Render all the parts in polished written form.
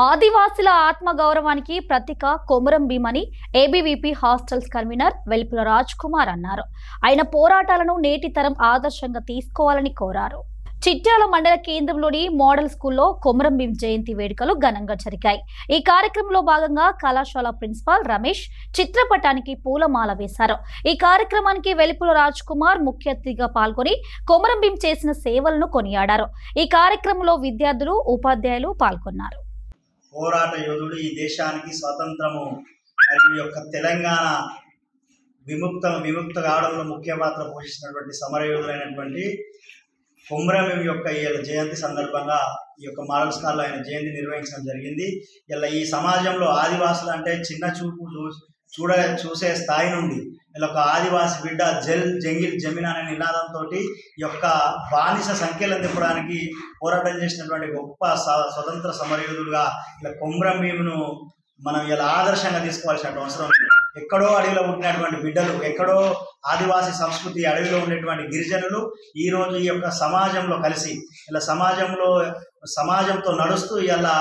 ఆదివాసుల ఆత్మగౌరవానికి ప్రతీక కొమురం భీం అని ABVP hostels convener Velpula Raj Kumar అన్నారు. ఆయన పోరాటాలను నేటి తరం ఆదర్శంగా తీసుకోవాలని కోరారు. చిట్యాల మండల కేంద్రంలోని మోడల్ స్కూల్లో కొమురం భీం జయంతి వేడుకలు ఘనంగా జరిగాయి. ఈ కార్యక్రమంలో భాగంగా కళాశాల ప్రిన్సిపాల్ రమేష్ చిత్రపటానికి పూలమాల వేశారు. ఈ కార్యక్రమానికి వెల్పుల రాజ్ కుమార్ ముఖ్య అతిథిగా పాల్గొని కొమురం భీం చేసిన సేవలను కొనియాడారు. ఈ కార్యక్రమంలో విద్యార్థులు, ఉపాధ్యాయులు పాల్గొన్నారు. పోరాట యోధుడు, ఈ దేశానికి స్వాతంత్రము మరియు యొక్క తెలంగాణ విముక్త కావడంలో ముఖ్య పాత్ర పోషిస్తున్నటువంటి సమరయోధులైనటువంటి కొమురం భీం యొక్క ఈ జయంతి సందర్భంగా ఈ యొక్క మోడల్ స్కూల్లో ఆయన జయంతి నిర్వహించడం జరిగింది. ఇలా ఈ సమాజంలో ఆదివాసులు అంటే చిన్న చూపు చూసే స్థాయి నుండి ఇలా ఒక ఆదివాసి బిడ్డ జంగిల్ జమీన్ అనే నినాదంతో ఈ యొక్క బానిస సంఖ్యలను తిప్పడానికి పోరాటం చేసినటువంటి గొప్ప స్వతంత్ర సమరయోధులుగా ఇలా కొమురం భీంను మనం ఇలా ఆదర్శంగా తీసుకోవాల్సిన అవసరం ఉంది. ఎక్కడో అడవిలో ఉండినటువంటి బిడ్డలు, ఎక్కడో ఆదివాసీ సంస్కృతి అడవిలో ఉండేటువంటి గిరిజనులు ఈరోజు ఈ యొక్క సమాజంలో కలిసి ఇలా సమాజంతో నడుస్తూ ఇలా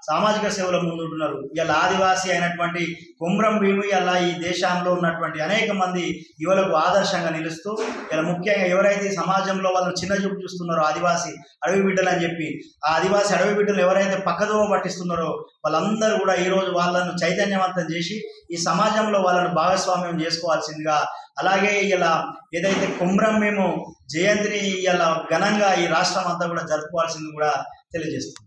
సామాజిక సేవలో ముందుంటున్నారు. ఇలా ఆదివాసీ అయినటువంటి కొమురం భీం ఇలా ఈ దేశంలో ఉన్నటువంటి అనేక మంది యువలకు ఆదర్శంగా నిలుస్తూ ఇలా ముఖ్యంగా ఎవరైతే సమాజంలో వాళ్ళు చిన్న చూపు చూస్తున్నారో ఆదివాసీ అడవి బిడ్డలు అని చెప్పి, ఆ ఆదివాసీ అడవి బిడ్డలు ఎవరైతే పక్కదోవ పట్టిస్తున్నారో వాళ్ళందరూ కూడా ఈరోజు వాళ్ళను చైతన్యవంతం చేసి ఈ సమాజంలో వాళ్ళను భాగస్వామ్యం చేసుకోవాల్సిందిగా, అలాగే ఇలా ఏదైతే కొమురం భీం జయంతిని ఇలా ఘనంగా ఈ రాష్ట్రం అంతా కూడా జరుపుకోవాల్సింది కూడా తెలియజేస్తుంది.